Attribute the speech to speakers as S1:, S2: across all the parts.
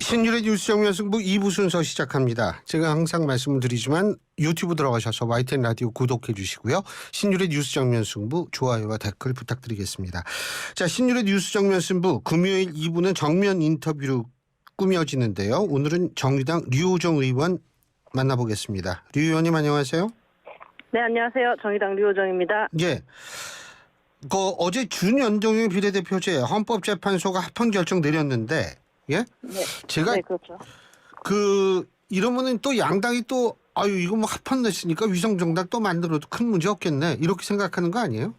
S1: 신율의 뉴스 정면 승부 2부 순서 시작합니다. 제가 항상 말씀을 드리지만 유튜브 들어가셔서 YTN 라디오 구독해 주시고요. 신율의 뉴스 정면 승부 좋아요와 댓글 부탁드리겠습니다. 자, 신율의 뉴스 정면 승부 금요일 2부는 정면 인터뷰로 꾸며지는데요. 오늘은 정의당 류호정 의원 만나보겠습니다. 류 의원님 안녕하세요.
S2: 네, 안녕하세요. 정의당 류호정입니다.
S1: 예. 어제 준연동형 비례대표제 헌법재판소가 합헌 결정 내렸는데, 예?
S2: 네,
S1: 제가
S2: 네, 그렇죠.
S1: 이러면은 또 양당이 또 이거 뭐 합헌 냈으니까 위성정당 또 만들어도 큰 문제 없겠네 이렇게 생각하는 거 아니에요?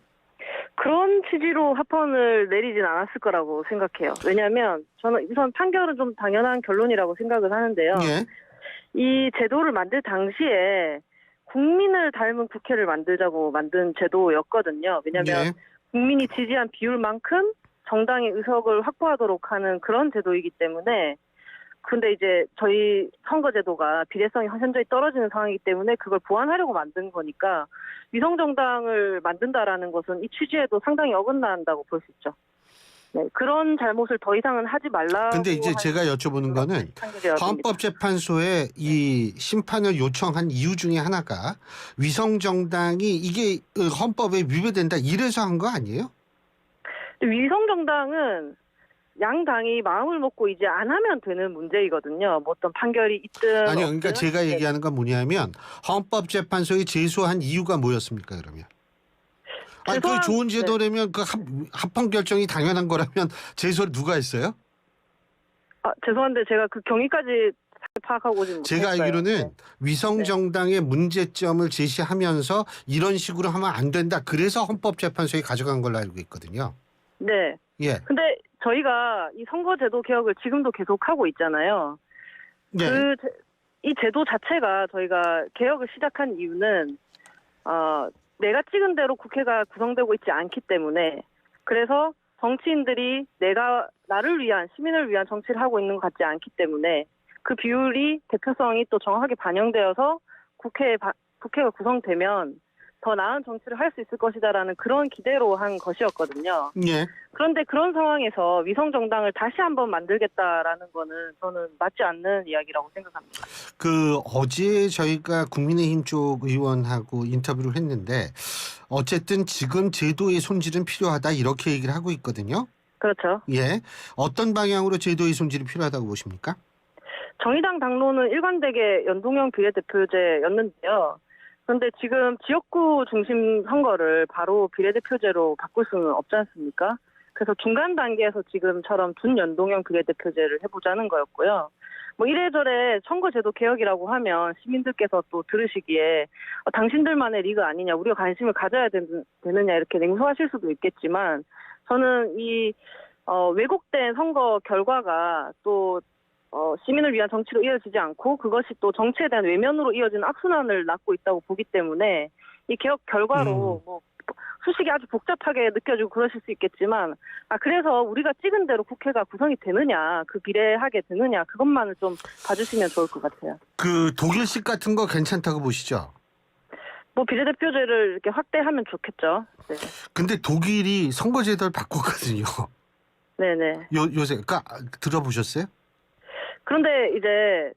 S2: 그런 취지로 합헌을 내리진 않았을 거라고 생각해요. 왜냐하면 저는 우선 판결은 좀 당연한 결론이라고 생각을 하는데요.
S1: 예.
S2: 이 제도를 만들 당시에 국민을 닮은 국회를 만들자고 만든 제도였거든요. 왜냐하면
S1: 예.
S2: 국민이 지지한 비율만큼 정당의 의석을 확보하도록 하는 그런 제도이기 때문에, 근데 이제 저희 선거제도가 비례성이 현저히 떨어지는 상황이기 때문에 그걸 보완하려고 만든 거니까 위성정당을 만든다라는 것은 이 취지에도 상당히 어긋난다고 볼 수 있죠. 네, 그런 잘못을 더 이상은 하지 말라고.
S1: 근데 이제 제가 여쭤보는 거는 헌법재판소에 이 심판을 요청한 이유 중에 하나가 위성정당이 이게 헌법에 위배된다 이래서 한 거 아니에요?
S2: 위성정당은 양당이 마음을 먹고 이제 안 하면 되는 문제이거든요. 뭐 어떤 판결이 있든.
S1: 아니요. 그러니까
S2: 없든.
S1: 제가 얘기하는 건 뭐냐면 헌법재판소에 제소한 이유가 뭐였습니까 그러면? 아니 그 좋은 제도라면 그 합헌 결정이 당연한 거라면 제소를 누가 했어요?
S2: 죄송한데 제가 그 경위까지 파악하고 지금
S1: 제가
S2: 못했어요.
S1: 알기로는
S2: 네.
S1: 위성정당의 문제점을 제시하면서 이런 식으로 하면 안 된다. 그래서 헌법재판소에 가져간 걸로 알고 있거든요.
S2: 네.
S1: 예.
S2: 근데 저희가 이 선거제도 개혁을 지금도 계속 하고 있잖아요.
S1: 예.
S2: 이 제도 자체가 저희가 개혁을 시작한 이유는 내가 찍은 대로 국회가 구성되고 있지 않기 때문에, 그래서 정치인들이 나를 위한, 시민을 위한 정치를 하고 있는 것 같지 않기 때문에 그 비율이, 대표성이 또 정확하게 반영되어서 국회가 구성되면 더 나은 정치를 할 수 있을 것이다라는 그런 기대로 한 것이었거든요.
S1: 예.
S2: 그런데 그런 상황에서 위성정당을 다시 한번 만들겠다라는 거는 저는 맞지 않는 이야기라고 생각합니다.
S1: 어제 저희가 국민의힘 쪽 의원하고 인터뷰를 했는데 어쨌든 지금 제도의 손질은 필요하다 이렇게 얘기를 하고 있거든요.
S2: 그렇죠.
S1: 예. 어떤 방향으로 제도의 손질이 필요하다고 보십니까?
S2: 정의당 당론은 일관되게 연동형 비례대표제였는데요. 그런데 지금 지역구 중심 선거를 바로 비례대표제로 바꿀 수는 없지 않습니까? 그래서 중간 단계에서 지금처럼 준연동형 비례대표제를 해보자는 거였고요. 뭐 이래저래 선거제도 개혁이라고 하면 시민들께서 또 들으시기에 당신들만의 리그 아니냐, 우리가 관심을 가져야 되느냐 이렇게 냉소하실 수도 있겠지만, 저는 이 왜곡된 선거 결과가 또 시민을 위한 정치로 이어지지 않고 그것이 또 정치에 대한 외면으로 이어지는 악순환을 낳고 있다고 보기 때문에 이 개혁 결과로 뭐 수식이 아주 복잡하게 느껴지고 그러실 수 있겠지만, 그래서 우리가 찍은 대로 국회가 구성이 되느냐, 그 비례하게 되느냐, 그것만을 좀 봐주시면 좋을 것 같아요.
S1: 독일식 같은 거 괜찮다고 보시죠?
S2: 뭐 비례대표제를 이렇게 확대하면 좋겠죠. 네.
S1: 근데 독일이 선거제도를 바꿨거든요.
S2: 네네.
S1: 요새 들어보셨어요?
S2: 그런데 이제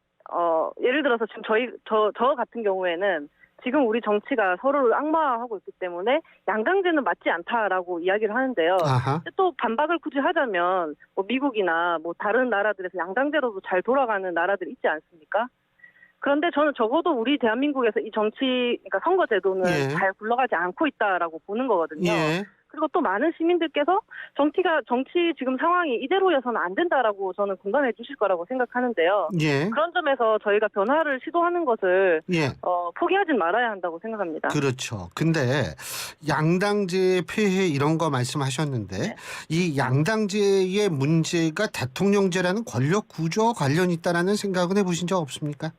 S2: 예를 들어서 지금 저 같은 경우에는 지금 우리 정치가 서로를 악마화하고 있기 때문에 양당제는 맞지 않다라고 이야기를 하는데요. 근데 또 반박을 굳이 하자면 뭐 미국이나 뭐 다른 나라들에서 양당제로도 잘 돌아가는 나라들이 있지 않습니까? 그런데 저는 적어도 우리 대한민국에서 이 그러니까 선거제도는 잘 굴러가지 않고 있다라고 보는 거거든요.
S1: 예.
S2: 그리고 또 많은 시민들께서 정치 지금 상황이 이대로여서는 안 된다라고 저는 공감해 주실 거라고 생각하는데요.
S1: 예.
S2: 그런 점에서 저희가 변화를 시도하는 것을 포기하진 말아야 한다고 생각합니다.
S1: 그렇죠. 근데 양당제의 폐해 이런 거 말씀하셨는데 이 양당제의 문제가 대통령제라는 권력 구조와 관련이 있다라는 생각은 해보신 적 없습니까?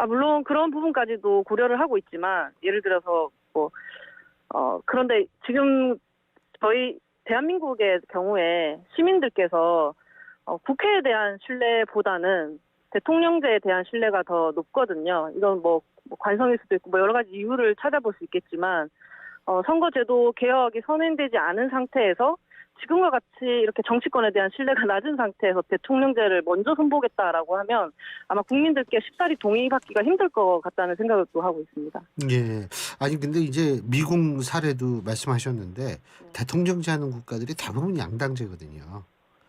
S2: 물론 그런 부분까지도 고려를 하고 있지만, 예를 들어서 그런데 지금 저희 대한민국의 경우에 시민들께서 국회에 대한 신뢰보다는 대통령제에 대한 신뢰가 더 높거든요. 이건 뭐 관성일 수도 있고 뭐 여러 가지 이유를 찾아볼 수 있겠지만, 선거제도 개혁이 선행되지 않은 상태에서 지금과 같이 이렇게 정치권에 대한 신뢰가 낮은 상태에서 대통령제를 먼저 선보겠다라고 하면 아마 국민들께 쉽사리 동의받기가 힘들 것 같다는 생각을 또 하고 있습니다.
S1: 예. 아니 근데 이제 미국 사례도 말씀하셨는데 대통령제 하는 국가들이 대부분 양당제거든요.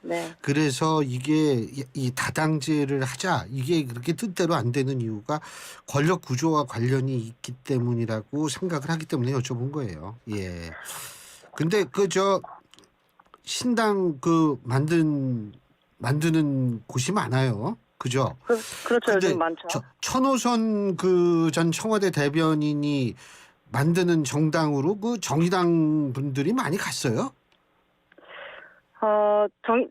S2: 네.
S1: 그래서 이게 이 다당제를 하자 이게 그렇게 뜻대로 안 되는 이유가 권력 구조와 관련이 있기 때문이라고 생각을 하기 때문에 여쭤본 거예요. 예. 근데 신당 만드는 곳이 많아요. 그죠?
S2: 그렇죠.
S1: 근데
S2: 요즘 많죠.
S1: 천호선 전 청와대 대변인이 만드는 정당으로 정의당 분들이 많이 갔어요?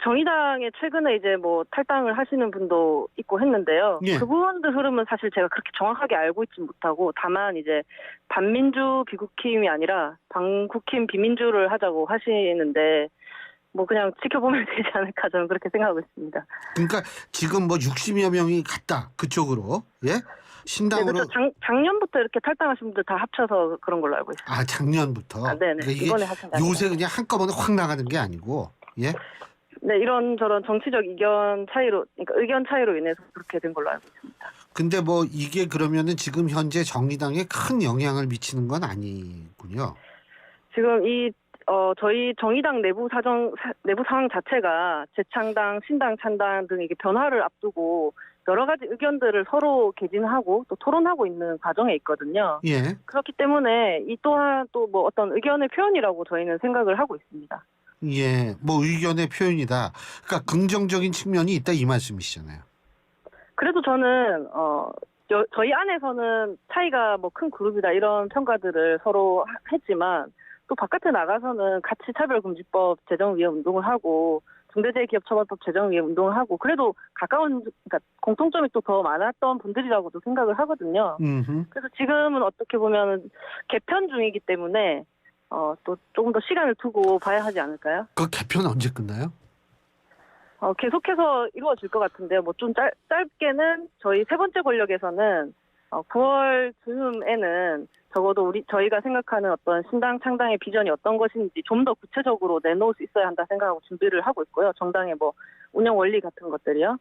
S2: 정의당에 최근에 이제 뭐 탈당을 하시는 분도 있고 했는데요.
S1: 예.
S2: 그분들 흐름은 사실 제가 그렇게 정확하게 알고 있지 못하고 다만 이제 반민주 비국힘이 아니라 반국힘 비민주를 하자고 하시는데 뭐 그냥 지켜보면 되지 않을까 저는 그렇게 생각하고 있습니다.
S1: 그러니까 지금 60여 명이 갔다 그쪽으로. 예?
S2: 네,
S1: 신당으로.
S2: 그렇죠. 작년부터 이렇게 탈당하신 분들 다 합쳐서 그런 걸로 알고 있습니다.
S1: 아, 작년부터.
S2: 네네.
S1: 그러니까 이게
S2: 이번에 하신 게 아니라.
S1: 요새 그냥 한꺼번에 확 나가는 게 아니고. 예?
S2: 네, 이런저런 정치적 의견 차이로, 그러니까 의견 차이로 인해서 그렇게 된 걸로 알고 있습니다.
S1: 근데 이게 그러면은 지금 현재 정의당에 큰 영향을 미치는 건 아니군요.
S2: 지금 저희 정의당 내부 상황 자체가 재창당, 신당, 찬당 등 이게 변화를 앞두고 여러 가지 의견들을 서로 개진하고 또 토론하고 있는 과정에 있거든요.
S1: 예.
S2: 그렇기 때문에 이 또한 또 뭐 어떤 의견의 표현이라고 저희는 생각을 하고 있습니다.
S1: 예. 의견의 표현이다. 그러니까 긍정적인 측면이 있다 이 말씀이시잖아요.
S2: 그래도 저는 저희 안에서는 차이가 뭐 큰 그룹이다 이런 평가들을 서로 했지만 또 바깥에 나가서는 같이 차별금지법 제정위에 운동을 하고 중대재해기업처벌법 제정위에 운동을 하고 그래도 그러니까 공통점이 또 더 많았던 분들이라고도 생각을 하거든요. 그래서 지금은 어떻게 보면 개편 중이기 때문에 또 조금 더 시간을 두고 봐야 하지 않을까요?
S1: 그 개편 언제 끝나요?
S2: 계속해서 이루어질 것 같은데요. 뭐 좀 짧게는 저희 세 번째 권력에서는 9월 즈음에는 적어도 저희가 생각하는 어떤 신당 창당의 비전이 어떤 것인지 좀 더 구체적으로 내놓을 수 있어야 한다 생각하고 준비를 하고 있고요. 정당의 뭐 운영 원리 같은 것들이요.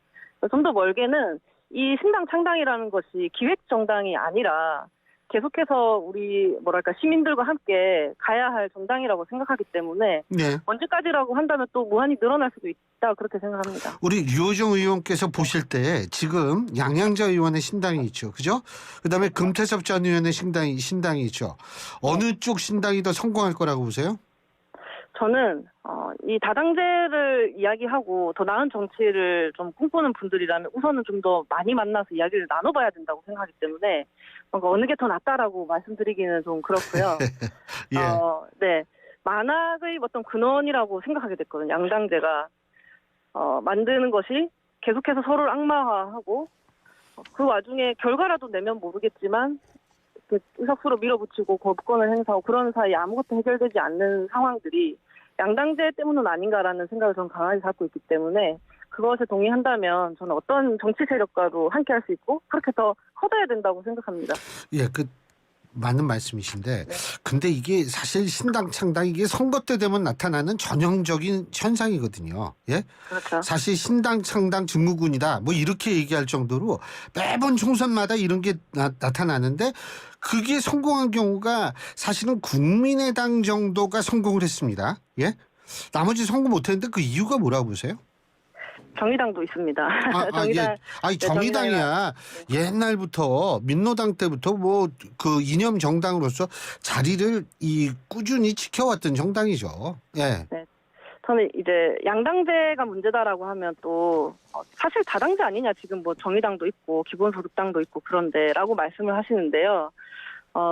S2: 좀 더 멀게는 이 신당 창당이라는 것이 기획 정당이 아니라 계속해서 우리 시민들과 함께 가야 할 정당이라고 생각하기 때문에
S1: 네.
S2: 언제까지라고 한다면 또 무한히 늘어날 수도 있다 그렇게 생각합니다.
S1: 우리 류호정 의원께서 보실 때 지금 양양자 의원의 신당이 있죠. 그죠? 그다음에 금태섭 전 의원의 신당이 있죠. 어느 쪽 신당이 더 성공할 거라고 보세요?
S2: 저는 이 다당제를 이야기하고 더 나은 정치를 좀 꿈꾸는 분들이라면 우선은 좀 더 많이 만나서 이야기를 나눠봐야 된다고 생각하기 때문에 뭔가 어느 게 더 낫다라고 말씀드리기는 좀 그렇고요.
S1: 예.
S2: 네. 만학의 어떤 근원이라고 생각하게 됐거든요. 양당제가 만드는 것이 계속해서 서로를 악마화하고 그 와중에 결과라도 내면 모르겠지만 의석수로 밀어붙이고 거부권을 행사하고 그런 사이에 아무것도 해결되지 않는 상황들이 양당제 때문은 아닌가라는 생각을 저는 강하게 갖고 있기 때문에 그것에 동의한다면 저는 어떤 정치 세력과도 함께 할 수 있고 그렇게 더 커져야 된다고 생각합니다.
S1: 예, 맞는 말씀이신데
S2: 네.
S1: 근데 이게 사실 신당 창당 이게 선거 때 되면 나타나는 전형적인 현상이거든요. 예?
S2: 그렇죠.
S1: 사실 신당 창당 증후군이다 이렇게 얘기할 정도로 매번 총선마다 이런 게 나타나는데 그게 성공한 경우가 사실은 국민의당 정도가 성공을 했습니다. 예? 나머지 성공 못했는데 그 이유가 뭐라고 보세요?
S2: 정의당도 있습니다.
S1: 예. 아니 정의당이야. 옛날부터 민노당 때부터 이념 정당으로서 자리를 꾸준히 지켜왔던 정당이죠. 예.
S2: 네. 저는 이제 양당제가 문제다라고 하면 또 사실 다당제 아니냐 지금 뭐 정의당도 있고 기본소득당도 있고 그런데라고 말씀을 하시는데요.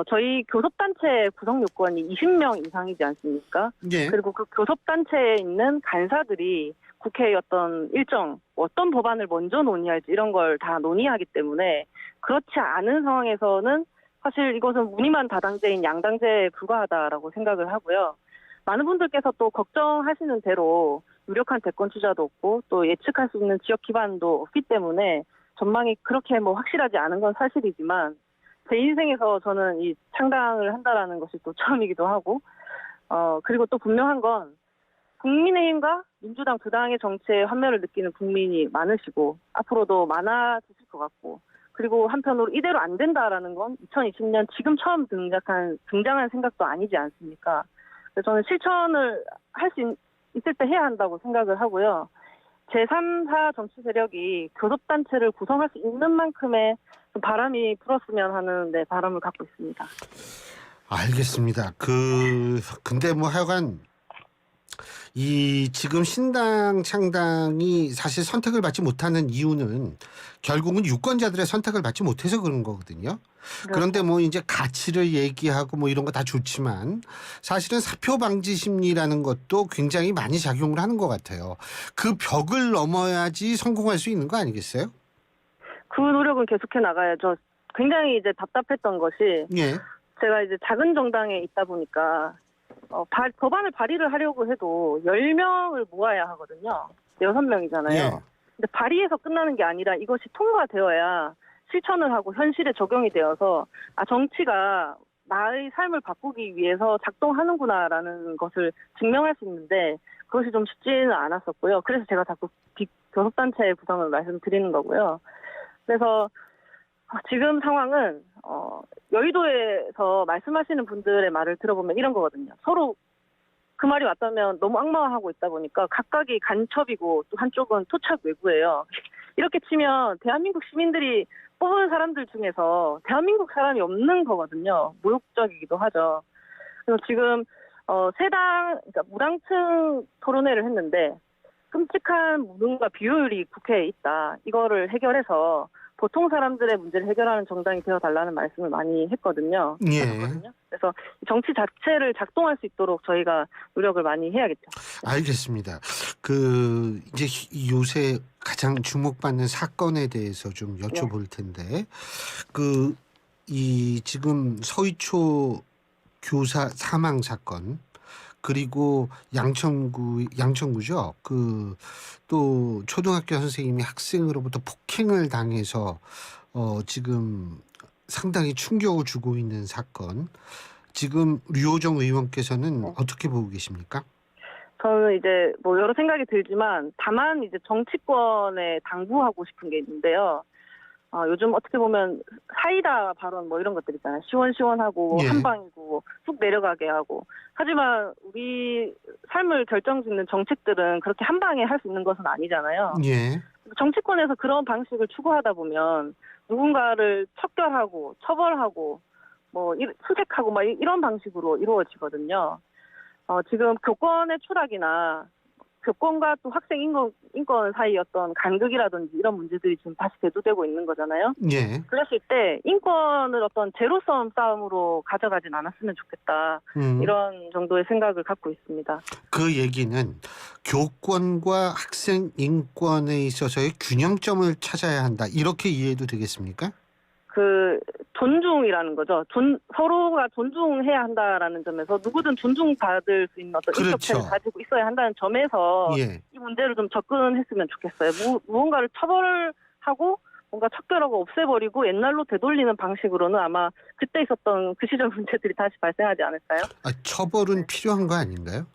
S2: 저희 교섭단체 구성 요건이 20명 이상이지 않습니까?
S1: 예.
S2: 그리고 그 교섭단체에 있는 간사들이 국회의 어떤 법안을 먼저 논의할지 이런 걸 다 논의하기 때문에 그렇지 않은 상황에서는 사실 이것은 무늬만 다당제인 양당제에 불과하다라고 생각을 하고요. 많은 분들께서 또 걱정하시는 대로 유력한 대권 주자도 없고 또 예측할 수 있는 지역 기반도 없기 때문에 전망이 그렇게 확실하지 않은 건 사실이지만 제 인생에서 저는 이 창당을 한다라는 것이 또 처음이기도 하고 그리고 또 분명한 건 국민의힘과 민주당 두 당의 정치의 환멸을 느끼는 국민이 많으시고 앞으로도 많아지실 것 같고 그리고 한편으로 이대로 안 된다라는 건 2020년 지금 처음 등장한 생각도 아니지 않습니까? 그래서 저는 실천을 할 수 있을 때 해야 한다고 생각을 하고요. 제3사 정치 세력이 교섭단체를 구성할 수 있는 만큼의 바람이 불었으면 하는 바람을 갖고 있습니다.
S1: 알겠습니다. 근데 뭐 하여간 이 지금 신당 창당이 사실 선택을 받지 못하는 이유는 결국은 유권자들의 선택을 받지 못해서 그런 거거든요. 그런데 뭐 이제 가치를 얘기하고 뭐 이런 거 다 좋지만 사실은 사표 방지 심리라는 것도 굉장히 많이 작용을 하는 것 같아요. 그 벽을 넘어야지 성공할 수 있는 거 아니겠어요?
S2: 그 노력은 계속해 나가야죠. 굉장히 이제 답답했던 것이
S1: 예.
S2: 제가 이제 작은 정당에 있다 보니까 법안을 발의를 하려고 해도 10명을 모아야 하거든요. 6명이잖아요.
S1: 예.
S2: 근데 발의해서 끝나는 게 아니라 이것이 통과되어야 실천을 하고 현실에 적용이 되어서 정치가 나의 삶을 바꾸기 위해서 작동하는구나라는 것을 증명할 수 있는데 그것이 좀 쉽지는 않았었고요. 그래서 제가 자꾸 교섭단체 구성을 말씀드리는 거고요. 그래서 지금 상황은 여의도에서 말씀하시는 분들의 말을 들어보면 이런 거거든요. 서로 그 말이 맞다면 너무 악마화하고 있다 보니까 각각이 간첩이고 또 한쪽은 토착 외구예요. 이렇게 치면 대한민국 시민들이 뽑은 사람들 중에서 대한민국 사람이 없는 거거든요. 모욕적이기도 하죠. 그래서 지금 그러니까 무당층 토론회를 했는데 끔찍한 무능과 비효율이 국회에 있다. 이거를 해결해서 보통 사람들의 문제를 해결하는 정당이 되어달라는 말씀을 많이 했거든요.
S1: 예.
S2: 그래서 정치 자체를 작동할 수 있도록 저희가 노력을 많이 해야겠죠.
S1: 알겠습니다. 이제 요새 가장 주목받는 사건에 대해서 좀 여쭤볼 텐데, 이 지금 서희초 교사 사망 사건, 그리고 양천구죠. 또 초등학교 선생님이 학생으로부터 폭행을 당해서 지금 상당히 충격을 주고 있는 사건. 지금 류호정 의원께서는 어떻게 보고 계십니까?
S2: 저는 이제 뭐 여러 생각이 들지만 다만 이제 정치권에 당부하고 싶은 게 있는데요. 요즘 어떻게 보면 사이다 발언 뭐 이런 것들 있잖아요. 시원시원하고
S1: 예.
S2: 한방이고 쑥 내려가게 하고. 하지만 우리 삶을 결정짓는 정책들은 그렇게 한방에 할 수 있는 것은 아니잖아요.
S1: 예.
S2: 정치권에서 그런 방식을 추구하다 보면 누군가를 척결하고 처벌하고 뭐 수색하고 막 이런 방식으로 이루어지거든요. 지금 교권의 추락이나 교권과 또 학생 인권 사이 어떤 간극이라든지 이런 문제들이 지금 다시 대두되고 있는 거잖아요.
S1: 예.
S2: 그랬을 때 인권을 어떤 제로섬 싸움으로 가져가진 않았으면 좋겠다. 이런 정도의 생각을 갖고 있습니다.
S1: 그 얘기는 교권과 학생 인권에 있어서의 균형점을 찾아야 한다. 이렇게 이해해도 되겠습니까?
S2: 존중이라는 거죠. 서로가 존중해야 한다라는 점에서 누구든 존중받을 수 있는 어떤
S1: 그렇죠.
S2: 인격체를 가지고 있어야 한다는 점에서
S1: 예.
S2: 이 문제를 좀 접근했으면 좋겠어요. 무언가를 처벌하고 뭔가 척결하고 없애버리고 옛날로 되돌리는 방식으로는 아마 그때 있었던 그 시절 문제들이 다시 발생하지 않을까요?
S1: 처벌은 필요한 거 아닌가요?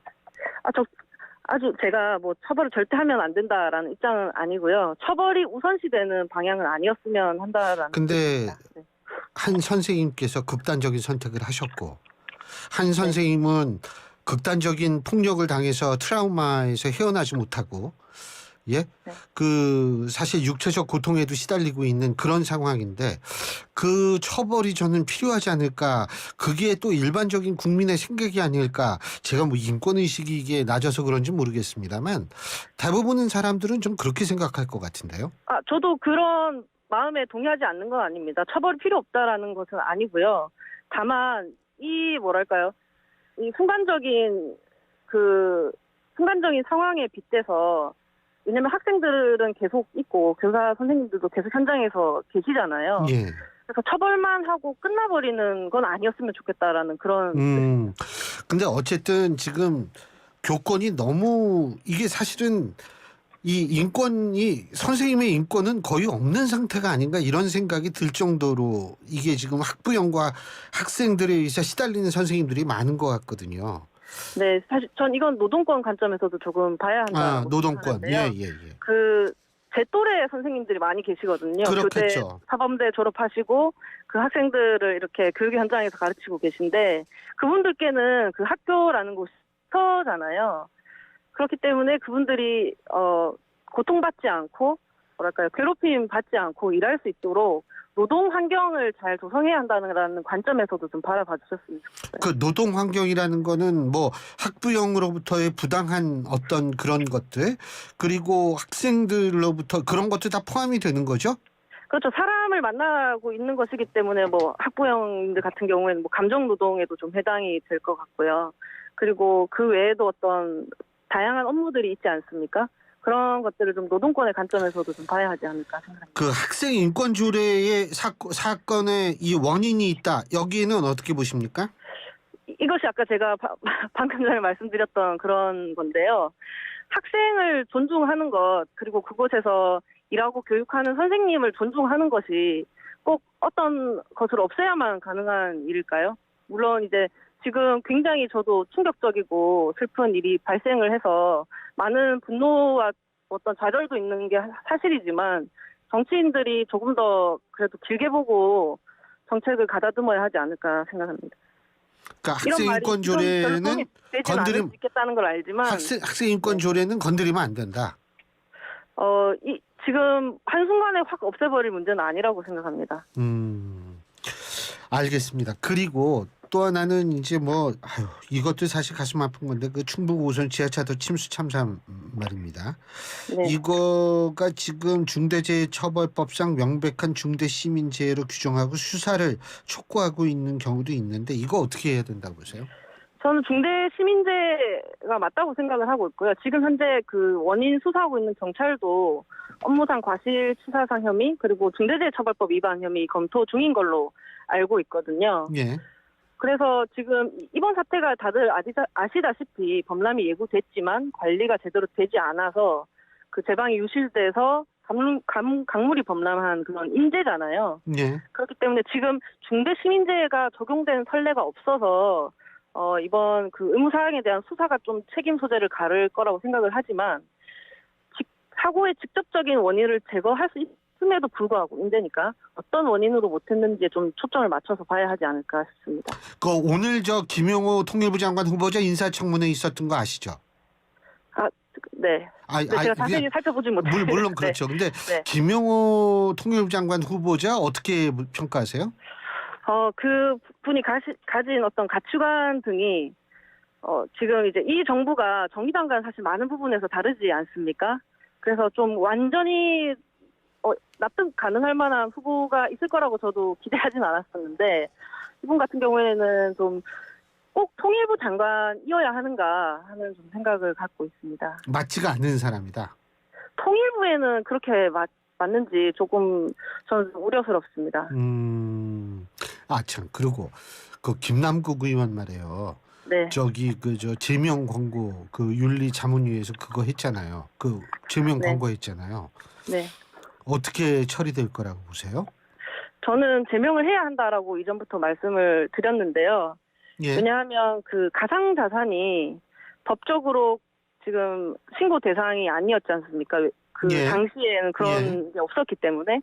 S2: 제가 뭐 처벌을 절대 하면 안 된다라는 입장은 아니고요. 처벌이 우선시되는 방향은 아니었으면 한다라는.
S1: 근데
S2: 네.
S1: 한 선생님께서 극단적인 선택을 하셨고 한 선생님은 극단적인 폭력을 당해서 트라우마에서 헤어나지 못하고 예? 사실 육체적 고통에도 시달리고 있는 그런 상황인데 그 처벌이 저는 필요하지 않을까. 그게 또 일반적인 국민의 생각이 아닐까. 제가 뭐 인권의식이 이게 낮아서 그런지 모르겠습니다만 대부분의 사람들은 좀 그렇게 생각할 것 같은데요.
S2: 저도 그런 마음에 동의하지 않는 건 아닙니다. 처벌이 필요 없다라는 것은 아니고요. 다만 이 순간적인 상황에 빗대서 왜냐면 학생들은 계속 있고 교사 선생님들도 계속 현장에서 계시잖아요.
S1: 예.
S2: 그래서 처벌만 하고 끝나버리는 건 아니었으면 좋겠다라는 그런.
S1: 근데 어쨌든 지금 교권이 너무 이게 사실은 이 인권이 선생님의 인권은 거의 없는 상태가 아닌가 이런 생각이 들 정도로 이게 지금 학부형과 학생들에 의해서 시달리는 선생님들이 많은 것 같거든요.
S2: 네, 사실 전 이건 노동권 관점에서도 조금 봐야 한다고
S1: 노동권.
S2: 생각하는데요.
S1: 예.
S2: 제 또래 선생님들이 많이 계시거든요. 교대
S1: 그렇겠죠.
S2: 사범대 졸업하시고 그 학생들을 이렇게 교육 현장에서 가르치고 계신데 그분들께는 그 학교라는 곳이 터잖아요. 그렇기 때문에 그분들이 고통받지 않고 뭐랄까요, 괴롭힘 받지 않고 일할 수 있도록 노동 환경을 잘 조성해야 한다는 관점에서도 좀 바라봐 주셨으면 좋겠어요.
S1: 그 노동 환경이라는 거는 뭐 학부형으로부터의 부당한 어떤 그런 것들, 그리고 학생들로부터 그런 것도 다 포함이 되는 거죠?
S2: 그렇죠. 사람을 만나고 있는 것이기 때문에 뭐 학부형들 같은 경우에는 뭐 감정 노동에도 좀 해당이 될 것 같고요. 그리고 그 외에도 어떤 다양한 업무들이 있지 않습니까? 그런 것들을 좀 노동권의 관점에서도 좀 봐야 하지 않을까 생각합니다.
S1: 그 학생 인권 조례의 사건에 이 원인이 있다. 여기에는 어떻게 보십니까?
S2: 이것이 아까 제가 방금 전에 말씀드렸던 그런 건데요. 학생을 존중하는 것, 그리고 그곳에서 일하고 교육하는 선생님을 존중하는 것이 꼭 어떤 것을 없애야만 가능한 일일까요? 물론 이제 지금 굉장히 저도 충격적이고 슬픈 일이 발생을 해서 많은 분노와 어떤 좌절도 있는 게 사실이지만 정치인들이 조금 더 그래도 길게 보고 정책을 가다듬어야 하지 않을까 생각합니다.
S1: 그러니까 학생 인권 조례는 건드림
S2: 있겠다는 걸 알지만
S1: 학생 인권 조례는 건드리면 안 된다.
S2: 지금 한순간에 확 없애버릴 문제는 아니라고 생각합니다.
S1: 알겠습니다. 그리고 또 하나는 이제 이것도 사실 가슴 아픈 건데 그 충북 5선 지하차도 침수 참사 말입니다.
S2: 네.
S1: 이거가 지금 중대재해처벌법상 명백한 중대시민재해로 규정하고 수사를 촉구하고 있는 경우도 있는데 이거 어떻게 해야 된다고 보세요?
S2: 저는 중대시민재해가 맞다고 생각을 하고 있고요. 지금 현재 그 원인 수사하고 있는 경찰도 업무상 과실치사상 혐의 그리고 중대재해처벌법 위반 혐의 검토 중인 걸로 알고 있거든요.
S1: 예.
S2: 그래서 지금 이번 사태가 다들 아시다시피 범람이 예고됐지만 관리가 제대로 되지 않아서 그 제방이 유실돼서 강물이 범람한 그런 인재잖아요.
S1: 예.
S2: 그렇기 때문에 지금 중대시민재해가 적용된 선례가 없어서 이번 그 의무사항에 대한 수사가 좀 책임 소재를 가를 거라고 생각을 하지만 사고의 직접적인 원인을 제거할 수 있음에도 불구하고 인재니까 어떤 원인으로 못했는지에 좀 초점을 맞춰서 봐야 하지 않을까 싶습니다.
S1: 오늘 김용호 통일부 장관 후보자 인사청문회 있었던 거 아시죠?
S2: 네. 제가 자세히 살펴보지 못해요.
S1: 물론 그렇죠. 근데
S2: 네.
S1: 김용호 통일부 장관 후보자 어떻게 평가하세요?
S2: 그 분이 가진 어떤 가치관 등이 지금 이제 이 정부가 정의당과는 사실 많은 부분에서 다르지 않습니까? 그래서 좀 완전히 납득 가능할 만한 후보가 있을 거라고 저도 기대하진 않았었는데 이분 같은 경우에는 좀 꼭 통일부 장관이어야 하는가 하는 좀 생각을 갖고 있습니다.
S1: 맞지가 않는 사람이다.
S2: 통일부에는 그렇게 맞는지 조금 저는 우려스럽습니다.
S1: 참 그리고 그 김남국 의원 말이에요.
S2: 네.
S1: 제명 권고 그 윤리자문위에서 그거 했잖아요. 그 제명
S2: 네.
S1: 권고했잖아요.
S2: 네.
S1: 어떻게 처리될 거라고 보세요?
S2: 저는 제명을 해야 한다라고 이전부터 말씀을 드렸는데요.
S1: 예.
S2: 왜냐하면 그 가상 자산이 법적으로 지금 신고 대상이 아니었지 않습니까? 그
S1: 예.
S2: 당시에는 그런 게 없었기 때문에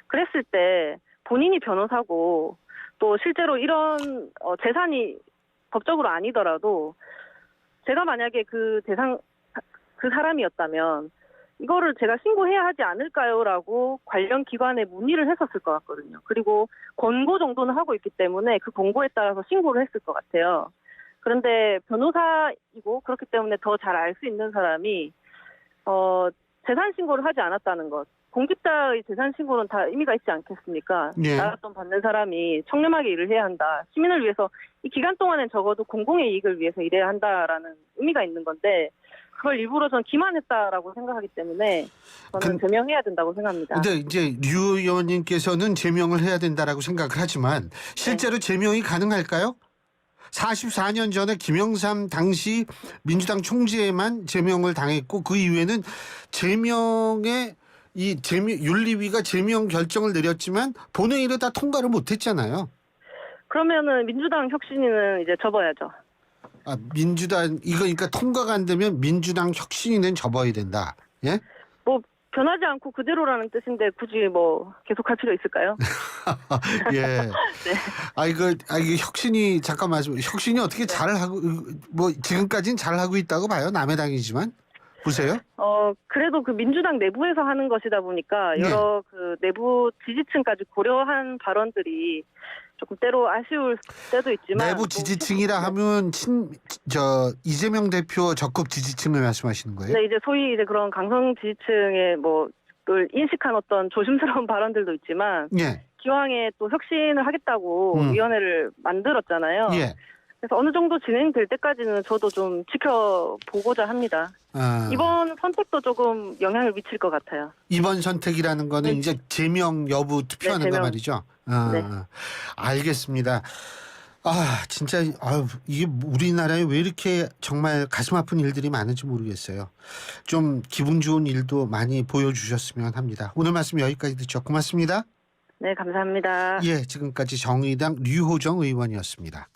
S2: 그랬을 때 본인이 변호사고 또 실제로 이런 재산이 법적으로 아니더라도 제가 만약에 그 사람이었다면 이거를 제가 신고해야 하지 않을까요라고 관련 기관에 문의를 했었을 것 같거든요. 그리고 권고 정도는 하고 있기 때문에 그 권고에 따라서 신고를 했을 것 같아요. 그런데 변호사이고 그렇기 때문에 더 잘 알 수 있는 사람이 재산 신고를 하지 않았다는 것. 공직자의 재산 신고는 다 의미가 있지 않겠습니까?
S1: 예.
S2: 나랏돈 받는 사람이 청렴하게 일을 해야 한다. 시민을 위해서 이 기간 동안엔 적어도 공공의 이익을 위해서 일해야 한다라는 의미가 있는 건데 그걸 일부러 전 기만했다라고 생각하기 때문에 저는 제명해야 된다고 생각합니다.
S1: 근데 이제 류 의원님께서는 제명을 해야 된다라고 생각을 하지만 실제로 제명이 가능할까요? 44년 전에 김영삼 당시 민주당 총재만 제명을 당했고 그 이후에는 윤리위가 제명 결정을 내렸지만 본회의를 다 통과를 못했잖아요.
S2: 그러면은 민주당 혁신위는 이제 접어야죠.
S1: 아, 민주당 이거 그러니까 통과가 안 되면 민주당 혁신위는 접어야 된다. 예?
S2: 뭐 변하지 않고 그대로라는 뜻인데 굳이 뭐 계속할 필요 있을까요?
S1: 예.
S2: 네.
S1: 이거 혁신이 잠깐 말씀. 혁신이 어떻게 잘 하고 뭐 지금까지는 잘 하고 있다고 봐요. 남의 당이지만 보세요.
S2: 그래도 그 민주당 내부에서 하는 것이다 보니까 여러 그 내부 지지층까지 고려한 발언들이 조금 때로 아쉬울 때도 있지만
S1: 내부 지지층이라 하면 이재명 대표 적극 지지층을 말씀하시는 거예요?
S2: 네, 이제 소위 이제 그런 강성 지지층의 를 인식한 어떤 조심스러운 발언들도 있지만
S1: 예.
S2: 기왕에 또 혁신을 하겠다고 위원회를 만들었잖아요.
S1: 예.
S2: 그래서 어느 정도 진행될 때까지는 저도 좀 지켜보고자 합니다. 이번 선택도 조금 영향을 미칠 것 같아요.
S1: 이번 선택이라는 거는 이제 제명 여부 투표하는 거
S2: 제명.
S1: 말이죠.
S2: 네.
S1: 알겠습니다. 진짜 이게 우리나라에 왜 이렇게 정말 가슴 아픈 일들이 많은지 모르겠어요. 좀 기분 좋은 일도 많이 보여주셨으면 합니다. 오늘 말씀 여기까지 듣죠. 고맙습니다.
S2: 네, 감사합니다.
S1: 예, 지금까지 정의당 류호정 의원이었습니다.